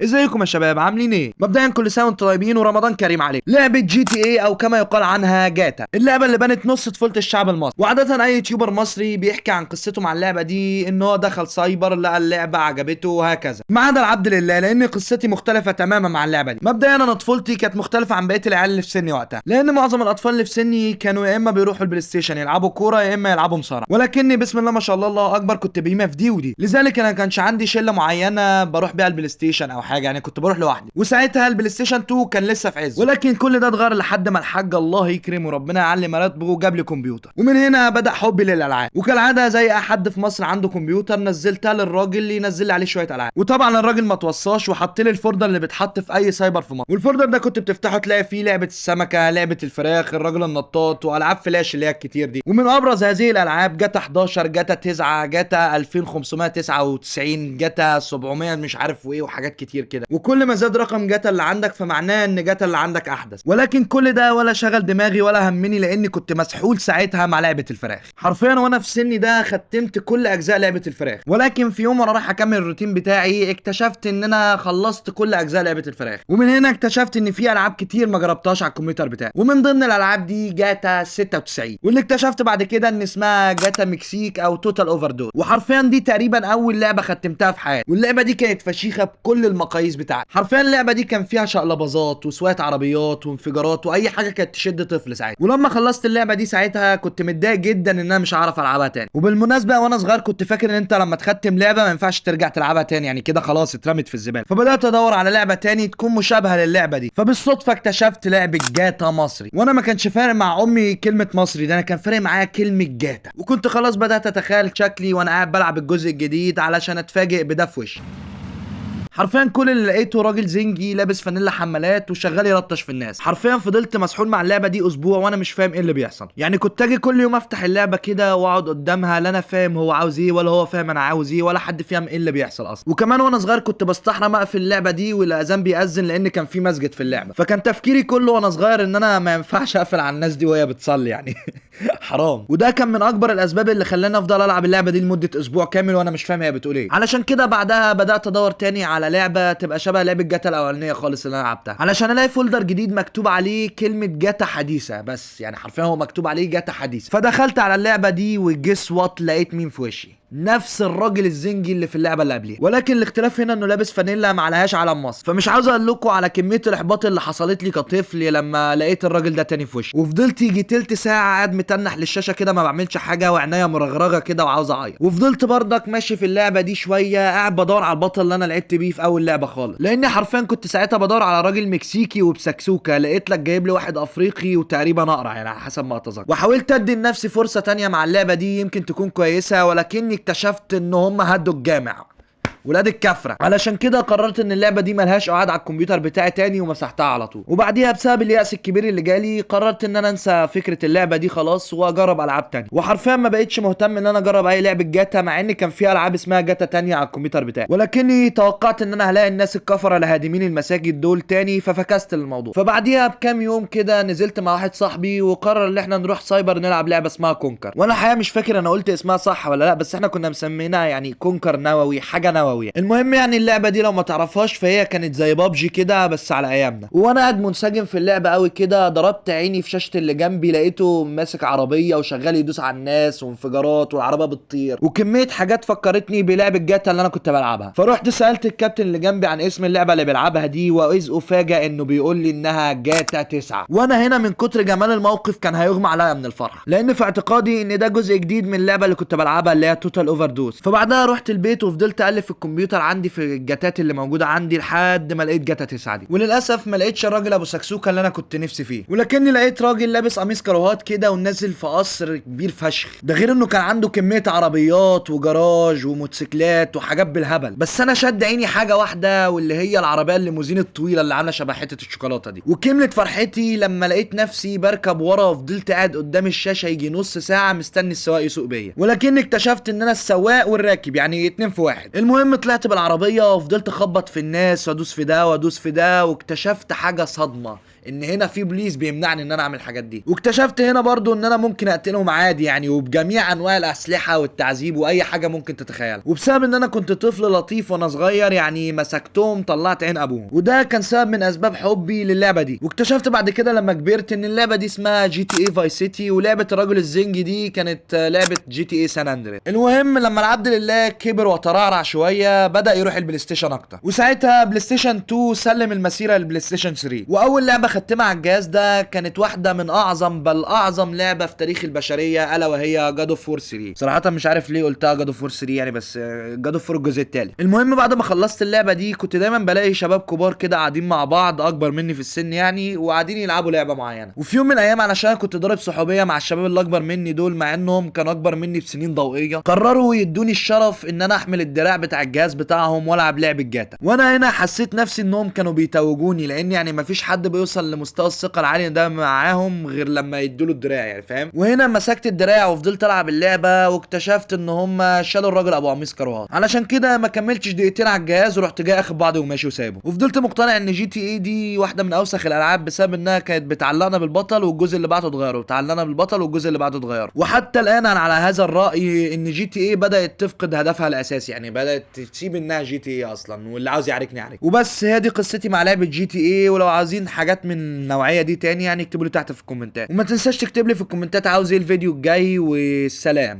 ازيكم يا شباب عاملين ايه؟ مبدئيا كل سنه وانتم طيبين ورمضان كريم عليكم. لعبه جي تي اي او كما يقال عنها جاتا، اللعبه اللي بنت نص طفوله الشعب المصري. وعاده اي يوتيوبر مصري بيحكي عن قصته مع اللعبه دي ان هو دخل سايبر لقى اللعبه عجبته وهكذا، ما عدا العبد لله لان قصتي مختلفه تماما مع اللعبه دي. مبدئيا انا طفولتي كانت مختلفه عن بقيه العيال اللي في سني وقتها، لان معظم الاطفال اللي في سني كانوا يا اما بيروحوا البلاي ستيشن يلعبوا كوره يا اما يلعبوا مصارعه، ولكني بسم الله ما شاء الله الله اكبر كنت بهيمه في دي ودي. لذلك انا كانش عندي شله معينه بروح بيها البلاي ستيشن او حاجه، يعني كنت بروح لوحدي. وساعتها البلاي ستيشن 2 كان لسه في عز، ولكن كل ده اتغير لحد ما الحاج الله يكرمه وربنا يعلي مراتبه جاب لي كمبيوتر. ومن هنا بدا حبي للالعاب، وكالعاده زي اي حد في مصر عنده كمبيوتر نزلتها للراجل اللي ينزل لي عليه شويه العاب. وطبعا الراجل ما توصاش وحط لي الفولدر اللي بيتحط في اي سايبر في مصر، والفولدر ده كنت بتفتحه تلاقي فيه لعبه السمكه، لعبه الفراخ، الراجل النطاط، والعاب فلاش اللي هي الكتير دي. ومن ابرز هذه الالعاب جاتا 11، جاتا 9، جاتا 2599، جاتا 700 مش عارف وايه وحاجات كتير كده. وكل ما زاد رقم جاتا اللي عندك فمعناه ان جاتا اللي عندك احدث. ولكن كل ده ولا شغل دماغي ولا همني، لاني كنت مسحول ساعتها مع لعبه الفراخ. حرفيا وانا في سني ده ختمت كل اجزاء لعبه الفراخ. ولكن في يوم وانا رايح اكمل الروتين بتاعي اكتشفت ان انا خلصت كل اجزاء لعبه الفراخ. ومن هنا اكتشفت ان في العاب كتير ما جربتهاش على الكمبيوتر بتاعي، ومن ضمن الالعاب دي جاتا 96، واللي اكتشفت بعد كده ان اسمها جاتا مكسيك او توتال اوفر دو. وحرفيا دي تقريبا اول لعبه ختمتها في حياتي، واللعبه دي كانت فشيخه بكل المقاييس بتاعتها. حرفيا اللعبه دي كان فيها شقلباظات وسواقه عربيات وانفجارات واي حاجه كانت تشد طفل ساعتها. ولما خلصت اللعبه دي ساعتها كنت متضايق جدا ان انا مش هعرف العبها تاني. وبالمناسبه وانا صغير كنت فاكر ان انت لما تختم لعبه ما ينفعش ترجع تلعبها تاني، يعني كده خلاص اترمت في الزباله. فبدات ادور على لعبه تاني تكون مشابهه للعبه دي، فبالصدفه اكتشفت لعبه جاتا مصري. وانا ما كانش فارق مع امي كلمه مصري ده، انا كان فارق معايا كلمه جاتا. وكنت خلاص بدات اتخيل شكلي وانا قاعد بلعب الجزء الجديد علشان اتفاجئ بده في وشي. حرفيا كل اللي لقيته راجل زنجي لابس فانيلا حمالات وشغال يلطش في الناس. حرفيا فضلت مسحول مع اللعبه دي اسبوع وانا مش فاهم ايه اللي بيحصل. يعني كنت اجي كل يوم افتح اللعبه كده واقعد قدامها، لا انا فاهم هو عاوز ايه ولا هو فاهم انا عاوز ايه، ولا حد فاهم ايه اللي بيحصل اصلا. وكمان وانا صغير كنت بستحرم اقفل اللعبه دي والاذان بيأذن لان كان في مسجد في اللعبه. فكان تفكيري كله وانا صغير ان انا ما ينفعش اقفل على الناس دي وهي بتصلي يعني حرام. وده كان من اكبر الاسباب اللي خلاني افضل العب اللعبه دي لمده اسبوع كامل وانا مش فاهم هي بتقول ايه. علشان كده بعدها بدات ادور تاني على لعبه تبقى شبه لعبه جاتا الاولانيه خالص اللي انا لعبتها، علشان الاقي فولدر جديد مكتوب عليه كلمه جاتا حديثه بس، يعني حرفيا هو مكتوب عليه جاتا حديثه. فدخلت على اللعبه دي وجس وات لقيت مين في وشي؟ نفس الراجل الزنجي اللي في اللعبه اللي قبليها، ولكن الاختلاف هنا انه لابس فانيلا ما عليهاش علم مصر. فمش عاوز اقول لكم على كميه الاحباط اللي حصلت لي كطفل لما لقيت الراجل ده تاني في وشي. وفضلت يجي تلت ساعه قاعد متنح للشاشه كده ما بعملش حاجه وعناية مرغرغه كده وعاوز اعيط. وفضلت برضك ماشي في اللعبه دي شويه قاعد بدور على البطل اللي انا لعبت بيه في اول لعبه خالص، لاني حرفيا كنت ساعتها بدور على راجل مكسيكي وبسكسوكه، لقيت لك جايب لي واحد افريقي وتقريبا اقرع يعني على حسب ما اتذكر. وحاولت ادي لنفسي فرصه تانية مع اللعبه دي يمكن تكون كويسه، ولكني اكتشفت ان هم هدوا الجامع ولاد الكفره. علشان كده قررت ان اللعبه دي ملهاش قعاد على الكمبيوتر بتاعي تاني ومسحتها على طول. وبعديها بسبب اليأس الكبير اللي جالي قررت ان انا انسى فكره اللعبه دي خلاص واجرب العاب تانية. وحرفيا ما بقتش مهتم ان انا اجرب اي لعبه جاتا، مع ان كان في العاب اسمها جاتا تانية على الكمبيوتر بتاعي، ولكني توقعت ان انا هلاقي الناس الكفره اللي هادمين المساجد دول تاني ففكست الموضوع. فبعديها بكام يوم كده نزلت مع واحد صاحبي وقرر ان احنا نروح سايبر نلعب لعبه اسمها كونكر. وانا الحقيقه مش فاكر انا قلت اسمها صح ولا لا، بس احنا كنا مسمينها يعني كونكر نووي حاجه نوويه. المهم يعني اللعبه دي لو ما تعرفهاش فهي كانت زي بابجي كده بس على ايامنا. وانا قاعد منسجم في اللعبه قوي كده ضربت عيني في شاشه اللي جنبي لقيته ماسك عربيه وشغال يدوس على الناس وانفجارات والعربيه بتطير وكميه حاجات فكرتني بلعبه جاتا اللي انا كنت بلعبها. فرحت سالت الكابتن اللي جنبي عن اسم اللعبه اللي بيلعبها دي، واذ افاجئ انه بيقول لي انها جاتا 9. وانا هنا من كتر جمال الموقف كان هيغمى عليا من الفرح، لان في اعتقادي ان ده جزء جديد من اللعبه اللي كنت بلعبها اللي هي توتال اوفر دوز. فبعدها رحت البيت وفضلت اقلب في الكمبيوتر عندي في الجاتات اللي موجوده عندي لحد ما لقيت جاتا 9 دي. وللاسف ما لقيتش الراجل ابو سكسوكه اللي انا كنت نفسي فيه، ولكني لقيت راجل لابس قميص كروهات كده ونازل في قصر كبير فشخ. ده غير انه كان عنده كميه عربيات وجراج وموتوسيكلات وحاجات بالهبل. بس انا شد عيني حاجه واحده واللي هي العربيه الليموزين الطويله اللي عامله شبه حته الشوكولاته دي. وكملت فرحتي لما لقيت نفسي بركب ورا وفضلت قاعد قدام الشاشه يجي نص ساعه مستني السواق يسوق بيا، ولكني اكتشفت ان انا السواق والراكب يعني اتنين في واحد. المهم طلعت بالعربيه وفضلت اخبط في الناس وادوس في ده وادوس في ده، واكتشفت حاجه صدمه ان هنا في بوليس بيمنعني ان انا اعمل الحاجات دي. واكتشفت هنا برضو ان انا ممكن اقتلهم عادي يعني، وبجميع انواع الاسلحه والتعذيب واي حاجه ممكن تتخيل. وبسبب ان انا كنت طفل لطيف وانا صغير يعني مسكتهم طلعت عين ابوهم، وده كان سبب من اسباب حبي للعبه دي. واكتشفت بعد كده لما كبرت ان اللعبه دي اسمها جي تي اي فايس سيتي، ولعبه الرجل الزنجي دي كانت لعبه جي تي اي سان اندريس. المهم لما العبد لله كبر وترعرع شويه بدا يروح البلاي ستيشن اكتر، وساعتها بلاي ستيشن 2 سلم المسيره للبلاي ستيشن 3. واول لعبه ختمها على الجهاز ده كانت واحده من اعظم بل اعظم لعبه في تاريخ البشريه، الا وهي جاد اوف وور 3. صراحه مش عارف ليه قلتها جاد اوف وور 3 يعني، بس جاد اوف وور الجزء الثالث. المهم بعد ما خلصت اللعبه دي كنت دايما بلاقي شباب كبار كده قاعدين مع بعض اكبر مني في السن يعني، وقاعدين يلعبوا لعبه معينه. وفي يوم من الايام علشان كنت ضارب صحوبيه مع الشباب اللي اكبر مني دول مع انهم كانوا اكبر مني بسنين ضوئيه، قرروا يدوني الشرف ان انا احمل الدراع بتاع الجهاز بتاعهم والعب لعبه جاتا. وانا هنا حسيت نفسي انهم كانوا بيتوجوني، لان يعني مفيش حد بيوصل لمستوى الثقه العالي ده معاهم غير لما يدوله الدراع يعني، فاهم؟ وهنا مسكت الدراع وفضلت العب اللعبه، واكتشفت ان هم شالوا الراجل ابو قميص كروهات. علشان كده ما كملتش دقيقتين على الجهاز ورحت جاي اخد بعضي وماشي وسايبه. وفضلت مقتنع ان جي تي اي دي واحده من اوسخ الالعاب بسبب انها كانت بتعلقنا بالبطل والجزء اللي بعده اتغير، وبتعلقنا بالبطل والجزء اللي بعده اتغير. وحتى الان انا على هذا الراي ان جي تي اي بدات تفقد هدفها الاساسي يعني، بدات تسيب انها جي تي اي اصلا، واللي عاوز يعاركني يعارك. وبس هي دي قصتي مع لعبه جي تي اي. ولو عاوزين حاجات من النوعيه دي تاني يعني اكتبوا لي تحت في الكومنتات، وما تنساش تكتب لي في الكومنتات عاوز ايه الفيديو الجاي. والسلام.